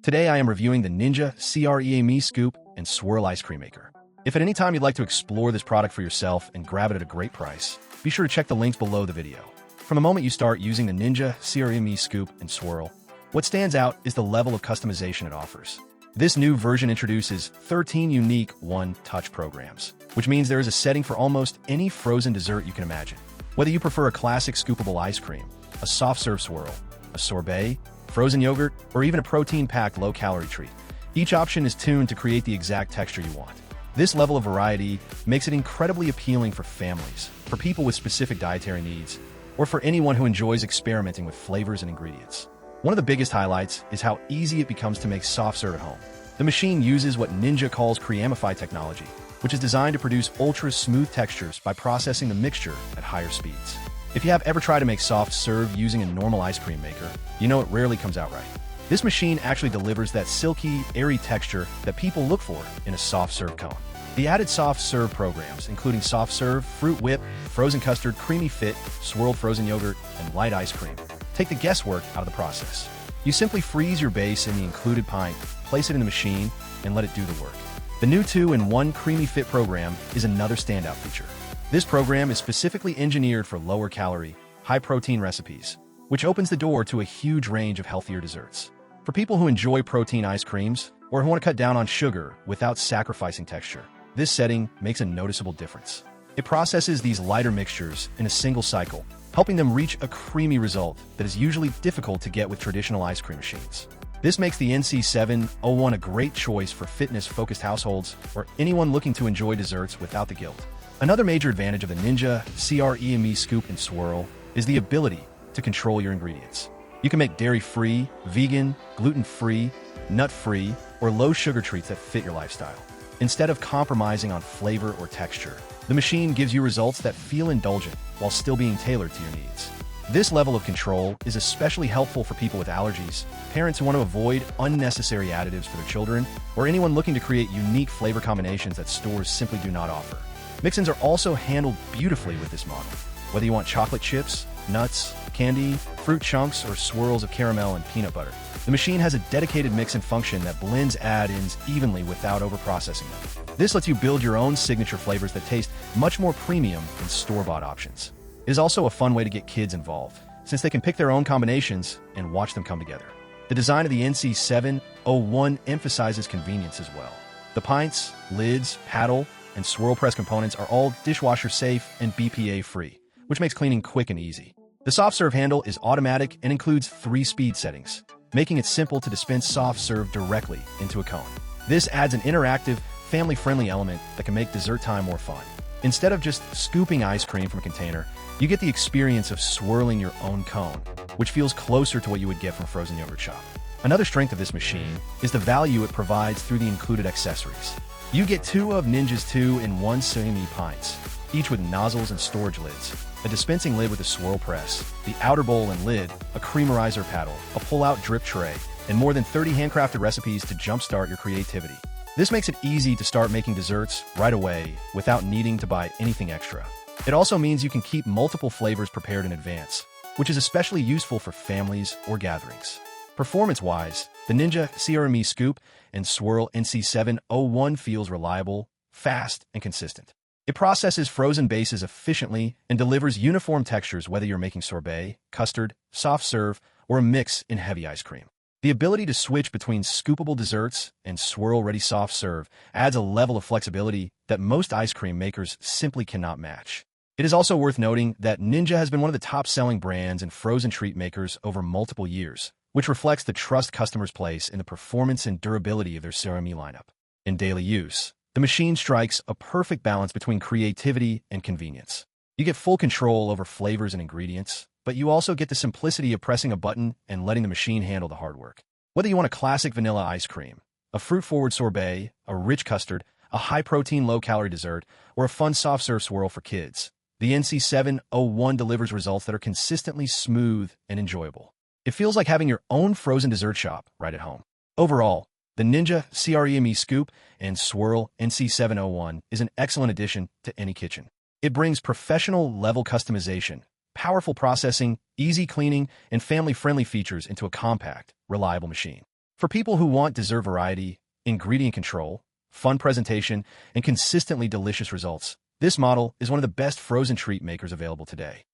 Today I am reviewing the Ninja CREAMi Scoop and Swirl Ice Cream Maker. If at any time you'd like to explore this product for yourself and grab it at a great price, be sure to check the links below the video. From the moment you start using the Ninja CREAMi Scoop and Swirl, what stands out is the level of customization it offers. This new version introduces 13 unique one-touch programs, which means there is a setting for almost any frozen dessert you can imagine. Whether you prefer a classic scoopable ice cream, a soft-serve swirl, a sorbet, frozen yogurt, or even a protein-packed low-calorie treat, each option is tuned to create the exact texture you want. This level of variety makes it incredibly appealing for families, for people with specific dietary needs, or for anyone who enjoys experimenting with flavors and ingredients. One of the biggest highlights is how easy it becomes to make soft serve at home. The machine uses what Ninja calls Creamify Technology, which is designed to produce ultra-smooth textures by processing the mixture at higher speeds. If you have ever tried to make soft serve using a normal ice cream maker, you know it rarely comes out right. This machine actually delivers that silky, airy texture that people look for in a soft serve cone. The added soft serve programs, including soft serve, fruit whip, frozen custard, CreamiFit, swirled frozen yogurt, and light ice cream, take the guesswork out of the process. You simply freeze your base in the included pint, place it in the machine, and let it do the work. The new 2-in-1 CreamiFit program is another standout feature. This program is specifically engineered for lower-calorie, high-protein recipes, which opens the door to a huge range of healthier desserts. For people who enjoy protein ice creams or who want to cut down on sugar without sacrificing texture, this setting makes a noticeable difference. It processes these lighter mixtures in a single cycle, helping them reach a creamy result that is usually difficult to get with traditional ice cream machines. This makes the NC701 a great choice for fitness-focused households or anyone looking to enjoy desserts without the guilt. Another major advantage of the Ninja CREAMi Scoop and Swirl is the ability to control your ingredients. You can make dairy-free, vegan, gluten-free, nut-free, or low-sugar treats that fit your lifestyle. Instead of compromising on flavor or texture, the machine gives you results that feel indulgent while still being tailored to your needs. This level of control is especially helpful for people with allergies, parents who want to avoid unnecessary additives for their children, or anyone looking to create unique flavor combinations that stores simply do not offer. Mix-ins are also handled beautifully with this model. Whether you want chocolate chips, nuts, candy, fruit chunks, or swirls of caramel and peanut butter, the machine has a dedicated mix-in function that blends add-ins evenly without overprocessing them. This lets you build your own signature flavors that taste much more premium than store-bought options. It is also a fun way to get kids involved, since they can pick their own combinations and watch them come together. The design of the NC701 emphasizes convenience as well. The pints, lids, paddle, and swirl press components are all dishwasher safe and BPA free, which makes cleaning quick and easy. The soft serve handle is automatic and includes 3 speed settings, making it simple to dispense soft serve directly into a cone. This adds an interactive, family-friendly element that can make dessert time more fun. Instead of just scooping ice cream from a container, you get the experience of swirling your own cone, which feels closer to what you would get from a frozen yogurt shop. Another strength of this machine is the value it provides through the included accessories. You get 2 of Ninja's 2-in-1 CREAMi pints, each with nozzles and storage lids, a dispensing lid with a swirl press, the outer bowl and lid, a creamerizer paddle, a pull-out drip tray, and more than 30 handcrafted recipes to jumpstart your creativity. This makes it easy to start making desserts right away without needing to buy anything extra. It also means you can keep multiple flavors prepared in advance, which is especially useful for families or gatherings. Performance-wise, the Ninja CREAMi Scoop and Swirl NC701 feels reliable, fast, and consistent. It processes frozen bases efficiently and delivers uniform textures whether you're making sorbet, custard, soft serve, or a mix in heavy ice cream. The ability to switch between scoopable desserts and swirl-ready soft serve adds a level of flexibility that most ice cream makers simply cannot match. It is also worth noting that Ninja has been one of the top-selling brands in frozen treat makers over multiple years, which reflects the trust customers place in the performance and durability of their CREAMi lineup. In daily use, the machine strikes a perfect balance between creativity and convenience. You get full control over flavors and ingredients, but you also get the simplicity of pressing a button and letting the machine handle the hard work. Whether you want a classic vanilla ice cream, a fruit-forward sorbet, a rich custard, a high-protein, low-calorie dessert, or a fun soft-serve swirl for kids, the NC701 delivers results that are consistently smooth and enjoyable. It feels like having your own frozen dessert shop right at home. Overall, the Ninja CREAMi Scoop and Swirl NC701 is an excellent addition to any kitchen. It brings professional-level customization, powerful processing, easy cleaning, and family-friendly features into a compact, reliable machine. For people who want dessert variety, ingredient control, fun presentation, and consistently delicious results, this model is one of the best frozen treat makers available today.